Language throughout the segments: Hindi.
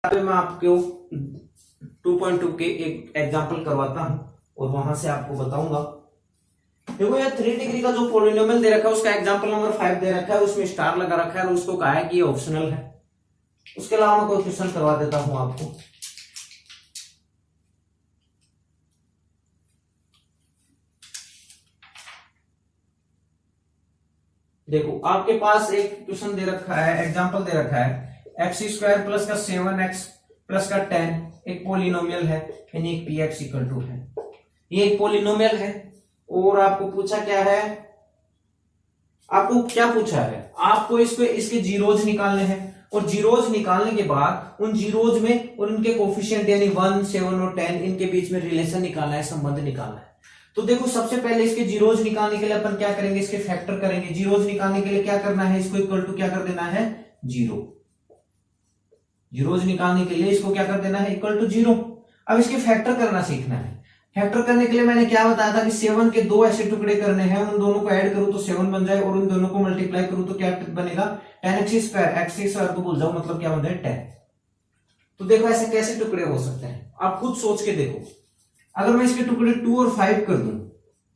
पे मैं आपको 2.2 के एक एग्जांपल करवाता हूं और वहां से आपको बताऊंगा। देखो यार 3 डिग्री का जो पॉलिनोमियल दे रखा है उसका एग्जांपल नंबर 5 दे रखा है, उसमें स्टार लगा रखा है और उसको कहा है कि ये ऑप्शनल है। उसके अलावा मैं कोई क्वेश्चन करवा देता हूं आपको। देखो आपके पास एक क्वेश्चन दे रखा है, एग्जांपल दे रखा है एक्स स्क्वायर प्लस का 7x प्लस का 10 एक पोलिनोमियल है, यानी एक पी एक्स इक्वल टू है। ये एक पोलिनोमियल है और आपको पूछा क्या है, आपको क्या पूछा है, आपको इसके जीरोज निकालने हैं और जीरोज निकालने के बाद उन जीरोज में और इनके कोफिशिएंट यानी 1, 7 और 10 इनके बीच में रिलेशन निकालना है, संबंध निकालना है। तो देखो सबसे पहले इसके जीरोज निकालने के लिए अपन क्या करेंगे, इसके फैक्टर करेंगे। जीरोज निकालने के लिए क्या करना है, इसको इक्वल टू क्या कर देना है, जीरो। जीरोज निकालने के लिए इसको क्या कर देना है, इक्वल टू जीरो। अब इसके फैक्टर करना सीखना है। फैक्टर करने के लिए मैंने क्या बताया था कि 7 के दो ऐसे टुकड़े करने हैं, उन दोनों को ऐड करूं तो 7 बन जाए और उन दोनों को मल्टीप्लाई करूं तो क्या बनेगा 10x²। x² को भूल जाओ, मतलब क्या बन जाए 10। तो देखो ऐसे कैसे टुकड़े हो सकते हैं, आप खुद सोच के देखो। अगर मैं इसके टुकड़े 2 और 5 कर दूं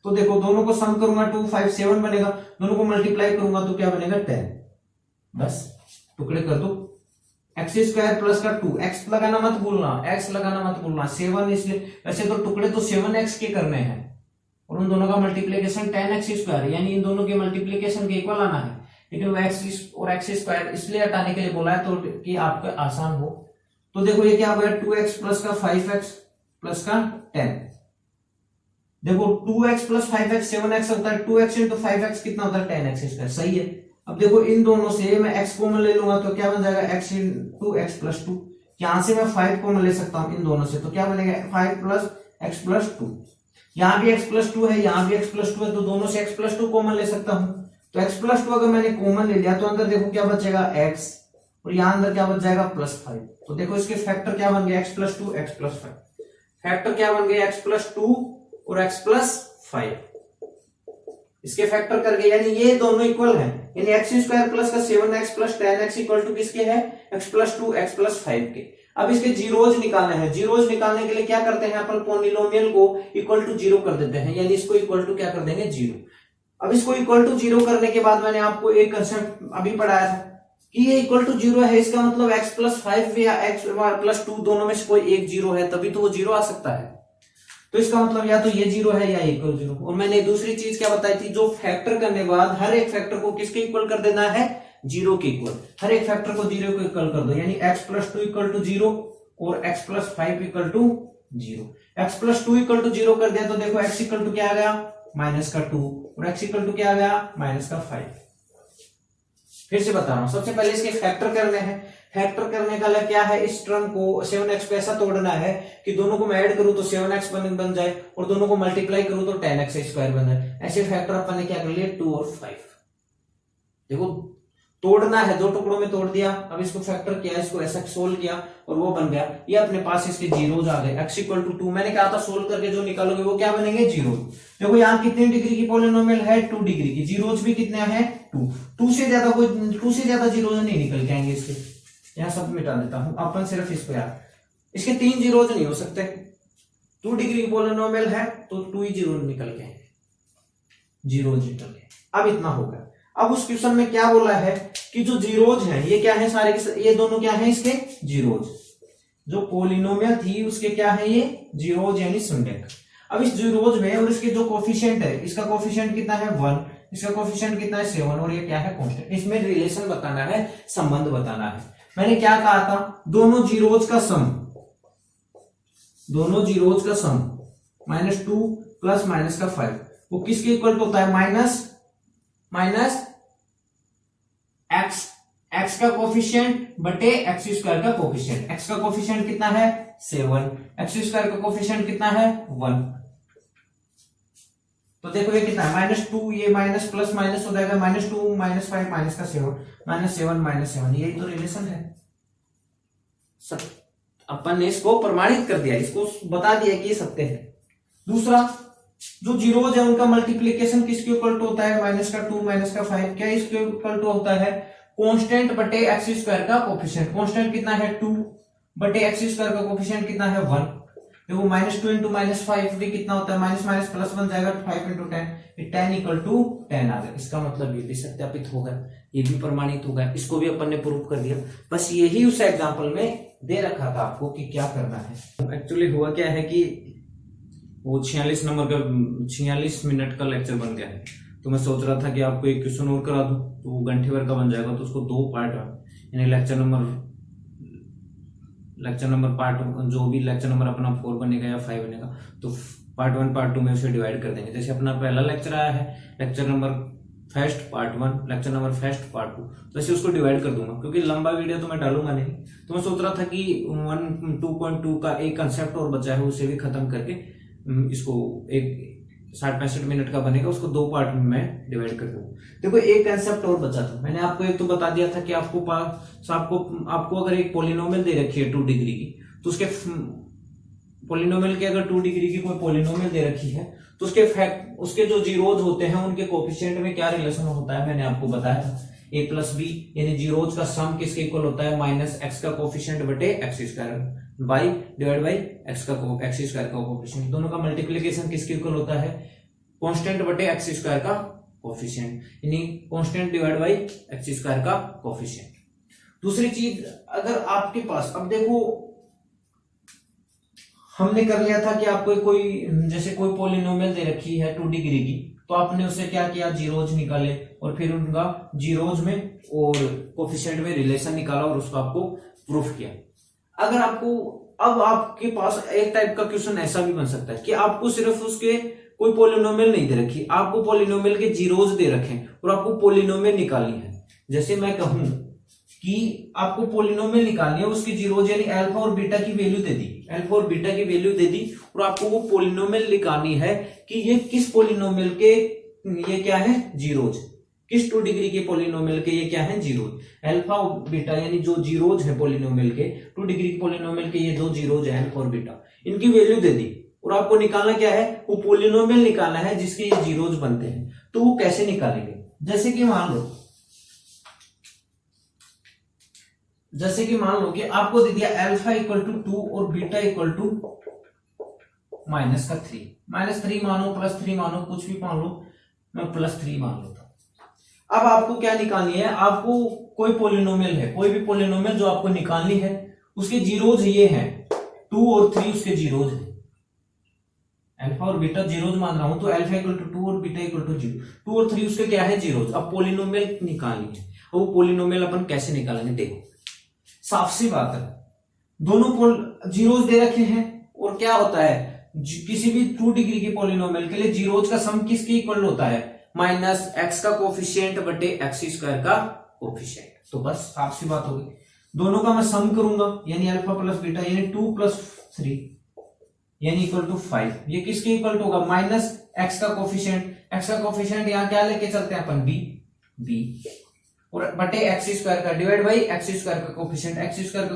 तो देखो दोनों को सम करूंगा 2, 5, 7 बनेगा, दोनों को मल्टीप्लाई करूंगा तो क्या बनेगा 10। बस टुकड़े कर दो। x² प्लस का 2, x लगाना मत भूलना, x लगाना मत भूलना, 7 इसलिए वैसे तो टुकड़े तो 7x के करने हैं और उन दोनों का मल्टीप्लीकेशन 10x², यानी इन दोनों के मल्टीप्लीकेशन के इक्वल आना है। लेकिन वो x और x² इसलिए हटाने के लिए बोला है तो कि आपको आसान हो। तो देखो ये क्या हो गया 2x प्लस का 5x प्लस का 10। देखो 2x प्लस 5x 7x होता है, 2x इंटू 5x कितना होता है 10x², सही है। अब देखो इन दोनों से मैं x कॉमन ले लूंगा तो क्या बन जाएगा x इंटू x प्लस 2। यहां से मैं 5 कॉमन ले सकता हूं इन दोनों से, तो क्या बनेगा 5 प्लस x प्लस 2। यहां भी x प्लस 2 है, यहां भी x प्लस 2 है, तो दोनों से x प्लस 2 कॉमन ले सकता हूं। तो x प्लस 2 अगर मैंने कॉमन ले लिया तो अंदर देखो क्या बचेगा x और यहां अंदर क्या बच जाएगा प्लस 5। तो देखो इसके फैक्टर क्या बन गया x plus 2 x plus 5। Factor क्या बन गया x प्लस 2 और x प्लस 5। इसके फैक्टर करके यानी ये दोनों इक्वल हैं, यानी x² प्लस का 7x plus 10x equal to किसके है x प्लस 2 x प्लस 5 के। अब इसके जीरोज निकालने हैं। जीरोज निकालने के लिए क्या करते हैं अपन, पॉलिनोमियल को इक्वल टू जीरो कर देते हैं, यानी इसको इक्वल टू क्या कर देंगे जीरो। अब इसको इक्वल टू जीरो करने के बाद मैंने आपको एक कंसेप्ट अभी पढ़ाया था कि ये इक्वल टू जीरो है, इसका मतलब x प्लस 5 या x प्लस 2 दोनों में से कोई एक जीरो है, तभी तो वो जीरो आ सकता है। तो इसका मतलब या तो ये जीरो है या इक्वल जीरो। और मैंने दूसरी चीज क्या बताई थी, जो फैक्टर करने के बाद हर एक फैक्टर को किसके इक्वल कर देना है, जीरो के इक्वल। हर एक फैक्टर को जीरो के इक्वल कर दो, यानी x plus 2 equal to zero और x plus 5 equal to zero. x plus 2 equal to zero कर दिया तो देखो x इक्वल टू क्या आ गया माइनस का 2 और x इक्वल टू क्या आ गया माइनस का 5। फिर से बता रहा हूं, सबसे पहले इसके फैक्टर करने हैं। फैक्टर करने का क्या है, इस टर्म को 7x पे ऐसा तोड़ना है कि दोनों को मैं ऐड करूं तो 7x बन जाए और दोनों को मल्टीप्लाई करूं तो 10x² बन जाए। ऐसे फैक्टर अपन ने क्या कर लिए 2 और 5। देखो तोड़ना है, दो टुकड़ों में तोड़ दिया, अब इसको फैक्टर किया, इसको ऐसा सोल्व किया और वो बन गया। ये अपने पास इसके जीरोज आ गए, x इक्वल टू 2। मैंने कहा था सोल्व करके जो निकालोगे वो क्या बनेंगे जीरो। देखो यहाँ कितनी डिग्री की पॉलिनोमियल है 2 डिग्री की, जीरोज भी कितने हैं 2। 2 से ज्यादा जीरोज नहीं निकल के आएंगे इसके। यहां सब मिटा देता हूं, अपन सिर्फ इसको यार, इसके 3 जीरोज नहीं हो सकते। 2 डिग्री की पॉलिनोमियल है तो 2 ही जीरो निकल के आएंगे, जीरोज निकल के। अब इतना होगा। अब उस क्वेश्चन में क्या बोला है कि जो जीरोज हैं ये क्या है, सारे के ये दोनों क्या है इसके जीरोज। जो पॉलिनोमियल थी उसके क्या है ये जीरोज यानी संडेक। अब इस जीरोज में और इसके जो कोफिशिएंट है, इसका कोफिशिएंट कितना है 1, इसका कोफिशिएंट कितना है 7 और ये क्या है कांस्टेंट। इसमें रिलेशन बताना है, संबंध बताना है। मैंने क्या कहा था, दोनों जीरोज का सम, दोनों जीरोज का सम -2 प्लस माइनस का 5 वो किसके इक्वल होता है माइनस x का कोफिशिएंट बटे x² का कोफिशिएंट। x का कोफिशिएंट कितना है 7, x² का कोफिशिएंट कितना है 1। तो देखो ये कितना है -2, ये माइनस प्लस माइनस हो जाएगा -2 -5 माइनस का 7 -7 यही तो रिलेशन है। सब अपन ने इसको प्रमाणित कर दिया, इसको बता दिया कि ये सत्य है। दूसरा, जो जीरोज है उनका मल्टीप्लीकेशन किसके इक्वल टू होता है -2 -5। क्या इसके इक्वल टू होता है कांस्टेंट बटे x² का कोफिशिएंट। कांस्टेंट कितना है 2 बटे एक्स स्क्वायर का कोफिशिएंट कितना है 1। देखो -2 इंटू -5 भी कितना होता है, माइनस माइनस प्लस 1 जाएगा 5 इंटू 10, 10 इक्वल टू 10 आ गया। इसका मतलब ये भी सत्यापित हो गया, ये भी प्रमाणित हो गया, इसको भी अपन ने प्रूव कर दिया। बस यही उस एग्जाम्पल में दे रखा था आपको कि क्या करना है। एक्चुअली हुआ क्या है कि वो 46 नंबर का 46 मिनट का लेक्चर बन गया है, तो मैं सोच रहा था कि आपको एक क्वेश्चन और करा दूं, तो वो घंटे भर का बन जाएगा, तो उसको 2 पार्ट यानी लेक्चर नंबर पार्ट जो भी लेक्चर नंबर अपना 4 बनेगा या 5 बनेगा, तो पार्ट 1 पार्ट 2 में उसे डिवाइड कर देंगे। जैसे अपना पहला लेक्चर आया है lecture number first part 1, lecture number first part 2, तो ऐसे उसको डिवाइड कर दूंगा, क्योंकि लंबा वीडियो तो मैं डालूंगा नहीं। तो मैं सोच रहा था कि 2.2 का एक कंसेप्ट और बचा है, उसे भी खत्म करके इसको एक 60-65 मिनट का बनेगा, उसको 2 पार्ट में मैं डिवाइड कर दूंगा। देखो एक कंसेप्ट और बचा था, मैंने आपको एक तो बता दिया था कि आपको अगर एक पॉलिनोमियल दे रखी है 2 डिग्री की, तो उसके पॉलिनोमियल के अगर 2 डिग्री की कोई पॉलिनोमियल दे रखी है, तो उसके जो जीरोज होते हैं उनके कोफिशिएंट में क्या रिलेशन होता है, मैंने आपको बताया a प्लस बी, यानी जीरोज का सम किसके इक्वल होता है, माइनस एक्स का कोफिशिएंट बटे x square by divide by x square का कोफिशिएंट। दोनों का मल्टीप्लीकेशन किसके इक्वल होता है, कांस्टेंट बटे एक्स स्क्वायर का कोफिशिएंट, यानी constant divide by x square का कोफिशिएंट। दूसरी चीज, अगर आपके पास, अब देखो हमने कर लिया था कि आपको कोई पॉलिनोमियल दे रखी है 2 डिग्री की, तो आपने उससे क्या किया, जीरोज निकाले और फिर उनका जीरोज में और कोफिशिएंट में रिलेशन निकाला और उसको आपको प्रूफ किया। अगर अब आपके पास एक टाइप का क्वेश्चन ऐसा भी बन सकता है कि आपको सिर्फ उसके कोई पॉलिनोमियल नहीं दे रखी, आपको पॉलिनोमियल के जीरोज दे रखे और आपको पॉलिनोमियल निकालनी है। जैसे मैं कहूं कि आपको पॉलिनोमियल निकालनी है, उसकी जीरोज यानी अल्फा और बीटा की वैल्यू दे दी, अल्फा और बीटा की वैल्यू दे दी, और आपको वो पॉलिनोमियल निकालनी है कि ये किस पॉलिनोमियल के ये क्या है, जीरोज, किस 2 डिग्री के पॉलिनोमियल के ये क्या है, जीरोज। अल्फा और बीटा यानी जो जीरोज है पॉलिनोमियल के 2 डिग्री के पॉलिनोमियल के, ये 2 जीरोज है अल्फा और बीटा, इनकी वैल्यू दे दी और आपको निकालना क्या है, वो पॉलिनोमियल निकालना है जिसके ये जीरोज बनते हैं। तो वो कैसे निकालेंगे, जैसे कि मान लो कि आपको दे दिया अल्फा इक्वल टू 2 और बीटा इक्वल टू -3 मानो, +3 मानो, कुछ भी मान लो, मैं +3 मान लेता हूं। अब आपको क्या निकालनी है, आपको कोई पॉलिनोमियल है, कोई भी पॉलिनोमियल जो आपको निकालनी है, उसके जीरोज ये हैं 2 और 3, उसके जीरोज है, अल्फा और बीटा जीरोज मान रहा हूं, तो अल्फा इक्वल टू 2 और बीटा इक्वल टू 0, 2 और 3 उसके क्या है, जीरोज। अब पॉलिनोमियल निकालनी है, वो पॉलिनोमियल अपन कैसे निकालेंगे, देखो साफ सी बात है, दोनों जीरोज दे रखे हैं, और क्या होता है, किसी भी 2 डिग्री के पॉलिनोमियल के लिए जीरोज का सम किसके इक्वल होता है, माइनस एक्स का कोफिशिएंट बटे एक्स स्क्वायर का कोफिशिएंट। तो बस साफ सी बात होगी, दोनों का मैं सम करूंगा, यानी अल्फा प्लस बीटा यानी 2 + 3 यानी इक्वल टू 5, ये किसके इक्वल होगा, माइनस एक्स का कोफिशिएंट यहां क्या लेके चलते हैं अपन, बी और बटे एक्स स्क्वायर का डिवाइड बाई एक्स स्क्वायर का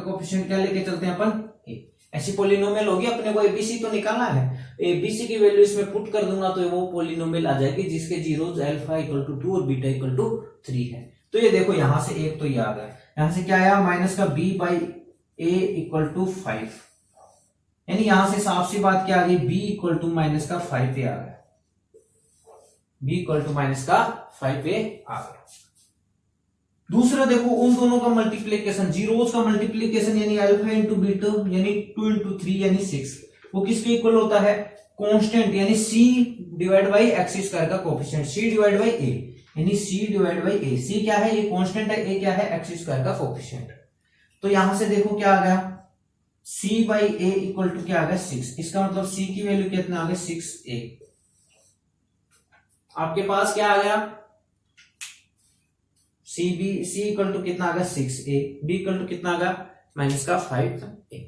कोफिशिएंट क्या लेके चलते हैं अपन, ए। ऐसी पॉलिनोमियल होगी, अपने को एबीसी तो निकालना है, एबीसी की वैल्यू इसमें पुट कर दूंगा तो वो पॉलिनोमियल आ जाएगी जिसके जीरोज अल्फा इक्वल टू 2 और बीटा इक्वल टू 3 है। तो ये देखो यहां से एक तो ये आ गया, यहां से क्या आया, माइनस का b by a equal to 5, यानी यहां से साफ सी बात क्या आ गई, b इक्वल टू माइनस का 5a आ गया, b इक्वल टू माइनस का 5a आ गया। दूसरा देखो, उन दोनों का मल्टीप्लीकेशन, जीरोज का मल्टीप्लीकेशन यानी अल्फा इंटू बीटा यानी 2 इंटू 3 यानी 6, वो किसके इक्वल होता है, कांस्टेंट यानी c divide by x square का coefficient, c divide by a यानी c divide by a, c क्या है, ये कांस्टेंट है, a क्या है, एक्स स्क्वायर का कोफिशिएंट। तो यहां से देखो क्या आ गया, c by a equal to क्या आ गया, 6, इसका मतलब c की वैल्यू कितना आ गया, 6a। आपके पास क्या आ गया, c इक्वल टू कितना आ गया, 6a, b इक्वल टू कितना आ गया, माइनस का 5a।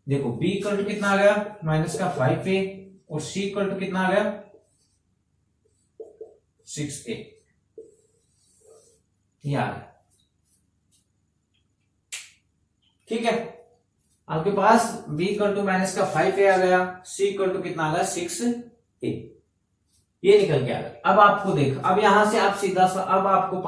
देखो b इक्वल टू कितना आ गया, माइनस का 5a, और c इक्वल टू कितना आ गया, 6a, ये आ गया। ठीक है, आपके पास b इक्वल टू माइनस का 5a आ गया, c इक्वल टू कितना आ गया, 6a, ये निकल के आ गया। अब आपको देख, अब यहां से आप सीधा सा, अब आपको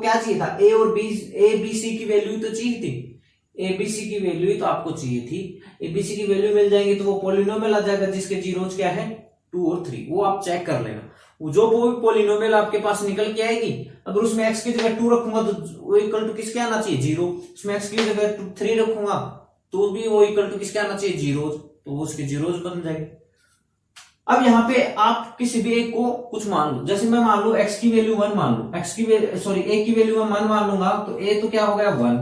क्या चाहिए था, ए और बी, ए बी सी की वैल्यू तो चाहिए थी, एबीसी की वैल्यू ही तो आपको चाहिए थी, एबीसी की वैल्यू मिल जाएगी तो वो पॉलिनोमियल आ जाएगा जिसके जीरोज क्या है 2 और 3, वो आप चेक कर लेना। जो वो पॉलिनोमियल आपके पास निकल के आएगी, अगर उसमें x की जगह 2 रखूंगा तो वो इक्वल टू किसके आना चाहिए 0, उसमें x की जगह 3 रखूंगा तो भी वो इक्वल टू किसके आना चाहिए जीरोज, तो वो उसके जीरोज बन जाएंगे। अब यहाँ पे आप किसी भी एक को कुछ मान लो, जैसे मैं मान लो x की वैल्यू 1 मान लो, x की वैल्यू सॉरी a की वैल्यू मैं 1 मान लूंगा तो a तो क्या हो गया 1,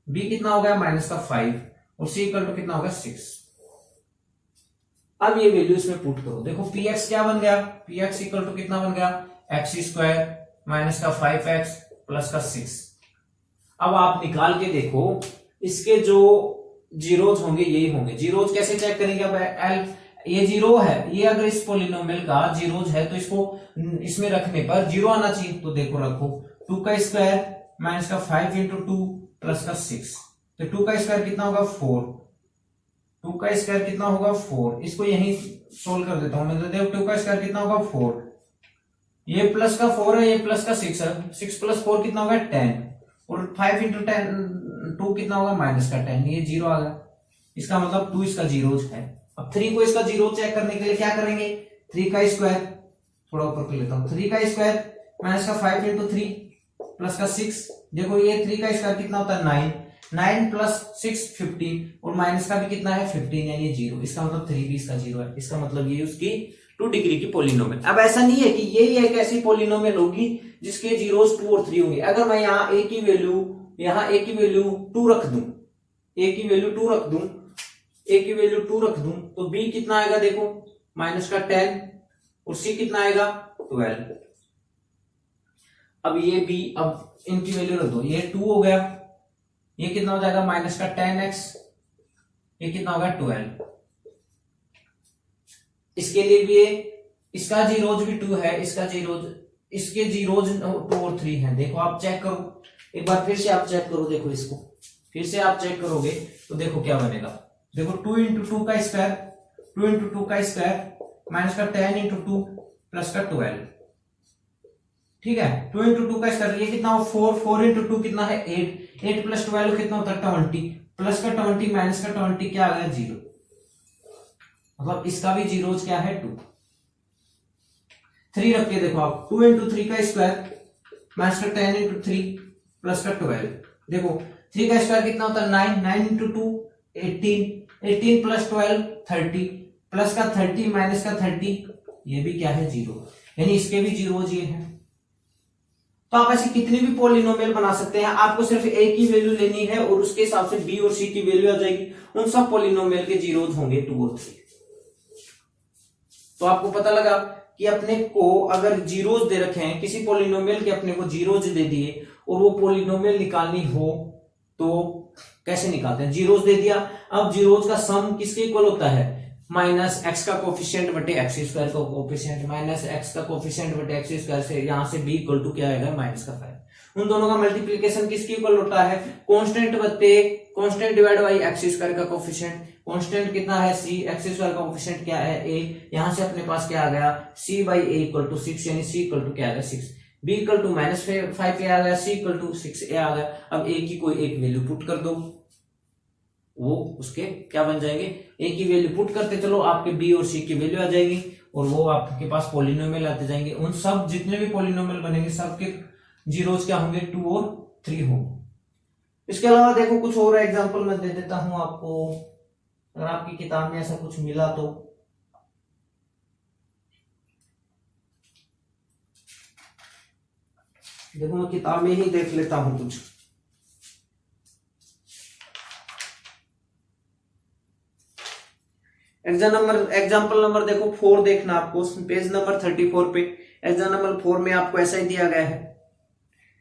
b कितना हो गया -5 और c इक्वल टू कितना होगा 6। अब ये वैल्यू इसमें पुट करो, देखो px क्या बन गया, px इक्वल टू कितना बन गया x² -5x प्लस का 6। अब आप निकाल के देखो इसके जो जीरोज होंगे यही होंगे। जीरोज कैसे चेक करेंगे, अब एल ये जीरो है, ये अगर इस पोलिनोमियल का जीरोज है तो इसको इसमें रखने पर जीरो आना चाहिए, तो देखो रखो 2 का स्क्वायर माइनस का 5 इंटू 2 प्लस का 6, तो 2 का स्क्वायर कितना होगा 4, 2 का स्क्वायर कितना होगा 4, इसको यहीं सोल्व कर देता हूं मैं, तो देखो 2 का स्क्वायर कितना होगा 4, ये प्लस का 4 है, ये प्लस का 6 है, 6 प्लस 4 कितना होगा 10 और 5 इंटू 2 कितना होगा माइनस का 10, ये जीरो आ गया, इसका मतलब 2 इसका जीरोज है। अब 3 को इसका जीरो चेक करने के लिए क्या करेंगे, 3 का स्क्वायर थोड़ा ऊपर कर लेता हूं, 3 का स्क्वायर माइनस का 5 इंटू 3 प्लस का 6, देखो ये 3 का स्क्वायर कितना होता है 9, 9 प्लस 6 15 और माइनस का भी कितना है 15 यानी जीरो, इसका मतलब 3 भी इसका जीरो है, इसका मतलब ये उसकी 2 डिग्री की पोलिनोमियल। अब ऐसा नहीं है कि यही एक ऐसी पोलिनोमियल होगी जिसके जीरोस 2 और 3 होंगे। अगर मैं यहाँ a की वैल्यू 2 रख दूं, a की वैल्यू 2 रख दूं, a की वैल्यू 2 रख दूं तो b कितना आएगा देखो माइनस का 10 और c कितना आएगा 12। अब ये b, अब इनकी वैल्यू रख दो, ये 2 हो गया, ये कितना हो जाएगा माइनस का 10x, ये कितना होगा 12। इसके लिए भी इसका जीरोज भी 2 है, इसका जीरोज, इसके जीरोज 2 और 3 है। देखो आप चेक करो एक बार, फिर से आप चेक करो, देखो इसको फिर से आप चेक करोगे तो देखो क्या बनेगा, देखो 2 इंटू 2 का स्क्वायर, 2 इंटू 2 का स्क्वायर माइनस का 10 इंटू 2 प्लस का 12, ठीक है 2 इंटू 2 का स्क्वायर, ये कितना हो 4, 4 इंटू 2 कितना है 8, 8 प्लस 12 कितना होता है 20 प्लस का 20 माइनस का 20 क्या आ गया 0, मतलब इसका भी जीरोज क्या है 2। 3 रख के देखो आप, 2 इंटू 3 का स्क्वायर माइनस का 10 इंटू 3 प्लस का 12, देखो 3 का स्क्वायर कितना होता है 9, 9 इंटू 2 18, 18 प्लस 12 30 प्लस का 30 माइनस का 30, ये भी क्या है 0, यानी इसके भी जीरोज ये है। तो आप ऐसे कितनी भी पॉलिनोमियल बना सकते हैं, आपको सिर्फ a की वैल्यू लेनी है और उसके हिसाब से b और c की वैल्यू आ जाएगी, उन सब पॉलिनोमियल के जीरोज होंगे 2 और 3। तो आपको पता लगा कि अपने को अगर जीरोज दे रखे हैं किसी पॉलिनोमियल के, अपने को जीरोज दे दिए और वो पॉलिनोमियल निकालनी हो तो कैसे निकालते हैं, जीरोज दे दिया, अब जीरोज का सम किसके इक्वल होता है माइनस एक्स का कोफिशिएंट बटे एक्स स्क्वायर का कोफिशिएंट माइनस एक्स का कोफिशिएंट बटे एक्स स्क्वायर से यहां से b इक्वल टू क्या आएगा माइनस का 5, उन दोनों का मल्टीप्लीकेशन किसके इक्वल होता है कांस्टेंट बटे constant divide by x square का कोफिशिएंट, कांस्टेंट कितना है c, एक्स स्क्वायर का कोफिशिएंट क्या है a, यहां से अपने पास क्या आ गया c by a equal to 6 यानी c इक्वल टू क्या आ गया 6, b इक्वल टू -5 आ गया, c इक्वल टू 6a आ गया। अब a की कोई एक वैल्यू पुट कर दो, वो उसके क्या बन जाएंगे, a की वैल्यू पुट करते चलो आपके b और c की वैल्यू आ जाएगी और वो आपके पास पॉलिनोमियल आते जाएंगे। उन सब जितने भी पॉलिनोमियल बनेंगे सबके जीरोज क्या होंगे 2 और 3 होंगे। इसके अलावा देखो कुछ और एग्जांपल मैं दे देता हूं आपको, अगर आपकी किताब में ऐसा कुछ मिला तो। देखो मैं किताब में ही देख लेता हूं कुछ। एग्जाम्पल नंबर देखो 4 देखना आपको, पेज नंबर 34 पे एग्जाम नंबर 4 में आपको ऐसा ही दिया गया है।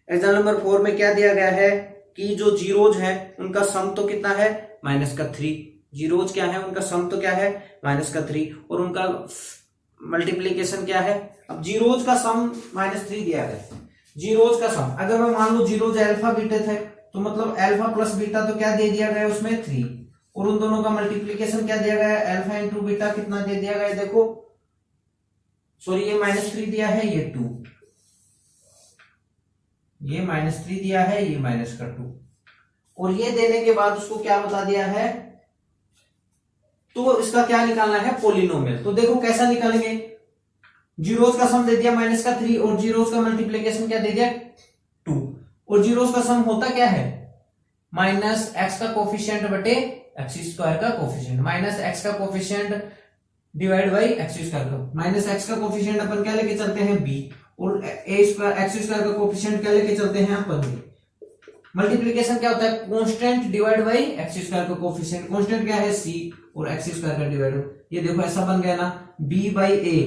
एग्जाम नंबर 4 में क्या दिया गया है कि जो जीरोज है उनका सम तो कितना है माइनस का 3, जीरोज क्या है उनका सम तो क्या है माइनस का 3 और उनका मल्टीप्लीकेशन क्या है। अब जीरोज का सम -3 दिया गया है, जीरोज का सम अगर मैं मान लो जीरोज अल्फा बीटा थे तो मतलब अल्फा प्लस बीटा तो क्या दे दिया गया उसमें 3 और उन दोनों का मल्टीप्लीकेशन क्या दिया गया है अल्फा इंटू बीटा कितना दे दिया गया है, देखो सॉरी ये -3 दिया है, ये 2, ये -3 दिया है, ये माइनस का 2 और ये देने के बाद उसको क्या बता दिया है, तो इसका क्या निकालना है, पोलिनोमियल। तो देखो कैसा निकालेंगे, जीरोस का सम दे दिया -3 और जीरोस का मल्टीप्लीकेशन क्या दे दिया 2, और जीरोस का सम होता क्या है -x का कोफिशिएंट बटे x² का कोफिशिएंट, -x का कोफिशिएंट डिवाइड बाई x² का, -x का कोफिशिएंट अपन क्या लेके चलते हैं b, और x² का कोफिशिएंट क्या लेके चलते हैं अपन b। मल्टीप्लीकेशन क्या होता है, कांस्टेंट डिवाइड बाई x² का कोफिशिएंट, कांस्टेंट क्या है c और x² का डिवाइड, ये देखो ऐसा बन गया ना, b बाई a,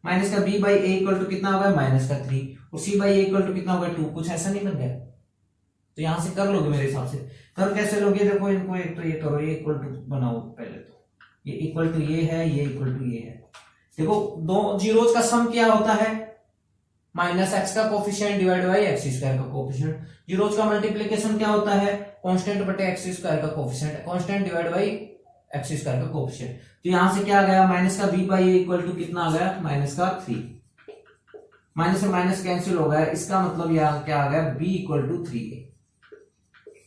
माइनस का b by a equal to कितना होगा -3, और c by a equal to कितना होगा 2, कुछ ऐसा नहीं बन गया। तो यहां से कर लोगे मेरे हिसाब से, कर कैसे लोगे, देखो इनको एक तो ये करो, ये इक्वल टू बनाओ पहले, तो ये इक्वल टू ये है, ये इक्वल टू ये है। देखो दो जीरोस का सम क्या होता है, -x का कोफिशिएंट डिवाइड बाई x² का कोफिशिएंट। जीरोस का मल्टीप्लीकेशन क्या होता है, कांस्टेंट बटे x² का coefficient, constant divide by x² का कोफिशिएंट। तो यहां से क्या आ गया, माइनस का b by a equal to कितना आ गया -3, माइनस से माइनस कैंसिल हो गया, इसका मतलब यहाँ क्या आ गया, b इक्वल टू 3a,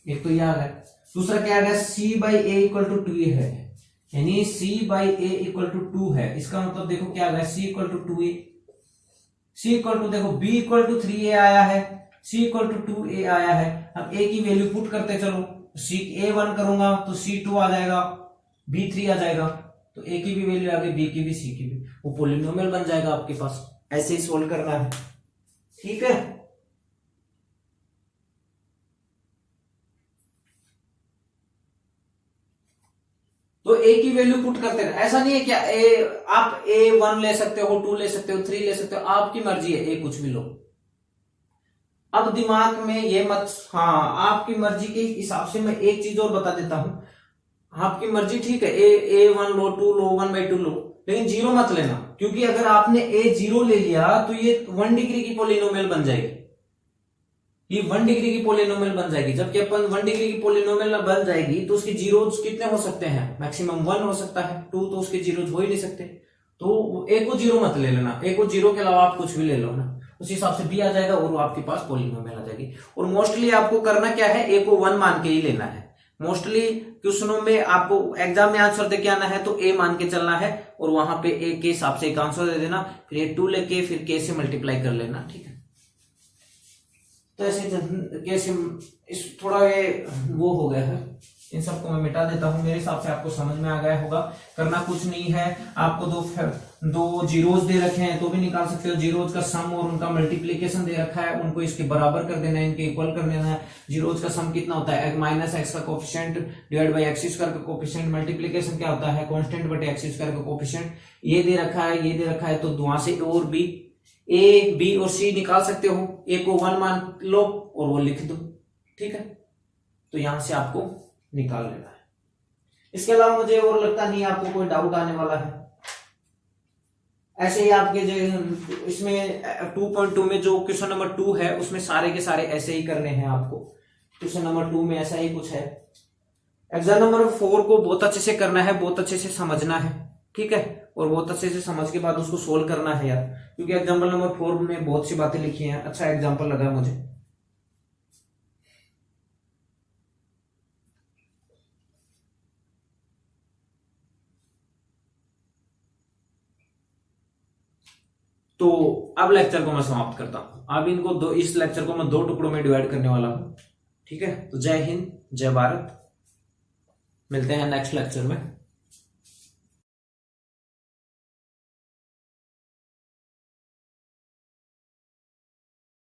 एक तो यह आ गया। दूसरा क्या आ गया, c by a equal to 2 है, यानी c by a equal to 2 है, इसका मतलब देखो क्या आ गया, c equal to 2a, c equal to देखो b इक्वल टू 3a आया है, c इक्वल टू 2a आया है। अब a की वैल्यू पुट करते चलो, c a 1 करूंगा तो c 2 आ जाएगा, b 3 आ जाएगा, तो a की भी वैल्यू आ गई, b की भी, c की भी, वो पोलिनोमियल बन जाएगा आपके पास। ऐसे ही सोल्व करना है, ठीक है। तो a की वैल्यू पुट करते रहे, ऐसा नहीं है क्या आप a1 ले सकते हो, 2 ले सकते हो, 3 ले सकते हो, आपकी मर्जी है, a कुछ भी लो। अब दिमाग में ये मत, हाँ आपकी मर्जी के हिसाब से मैं एक चीज और बता देता हूं, आपकी मर्जी ठीक है, a1 लो, 2 लो, 1/2 लो, लेकिन 0 मत लेना, क्योंकि अगर आपने a0 ले लिया तो ये 1 डिग्री की पोलिनोमियल बन जाएगी, ये 1 डिग्री की पोलिनोमियल बन जाएगी। जबकि अपन 1 डिग्री की पोलिनोमियल बन जाएगी तो उसके जीरोज कितने हो सकते हैं, मैक्सिमम 1 हो सकता है, 2 तो उसके जीरोज हो ही नहीं सकते। तो a को 0 मत ले लेना, a को 0 के अलावा आप कुछ भी ले लो ना, उस हिसाब से b आ जाएगा और वो आपके पास पोलिनोमियल आ जाएगी। और मोस्टली आपको करना क्या है, a को 1 मान के ही लेना है। मोस्टली क्वेश्चनों में आपको एग्जाम में आंसर दे के आना है तो a मान के चलना है, और वहां पे a के हिसाब से एक आंसर दे देना, फिर ये 2 लेके फिर k से मल्टीप्लाई कर लेना, ठीक है। तो ऐसे कैसे इस थोड़ा ये वो हो गया है, इन सबको मैं मिटा देता हूं, मेरे हिसाब से आपको समझ में आ गया होगा। करना कुछ नहीं है, आपको दो जीरोज दे रखे हैं तो भी निकाल सकते हो, जीरोज का सम और उनका मल्टीप्लीकेशन दे रखा है, उनको इसके बराबर कर देना है, इनके इक्वल कर देना है। जीरोज का सम कितना होता है, -x का कोफिशिएंट डिवाइड बाई x² का कोफिशिएंट, मल्टीप्लीकेशन क्या होता है, कांस्टेंट बटे x² का कोफिशिएंट। ये दे रखा है, ये दे रखा है, तो वहां से और b, a, b और c निकाल सकते हो, a को 1 मान लो और वो लिख दो, ठीक है। तो यहां से आपको निकाल लेना है, इसके अलावा मुझे और लगता नहीं आपको कोई डाउट आने वाला है। ऐसे ही आपके जो इसमें 2.2 में जो क्वेश्चन नंबर 2 है उसमें सारे के सारे ऐसे ही करने हैं आपको, क्वेश्चन नंबर 2 में ऐसा ही कुछ है। एग्जाम नंबर 4 को बहुत अच्छे से करना है, बहुत अच्छे से समझना है, ठीक है, और बहुत अच्छे से समझ के बाद उसको सोल्व करना है यार, क्योंकि एग्जाम्पल नंबर 4 में बहुत सी बातें लिखी हैं। अच्छा एग्जाम्पल लगा मुझे, तो अब लेक्चर को मैं समाप्त करता हूं। अब इनको इस लेक्चर को मैं 2 टुकड़ों में डिवाइड करने वाला हूं, ठीक है। तो जय हिंद, जय भारत, मिलते हैं नेक्स्ट लेक्चर में।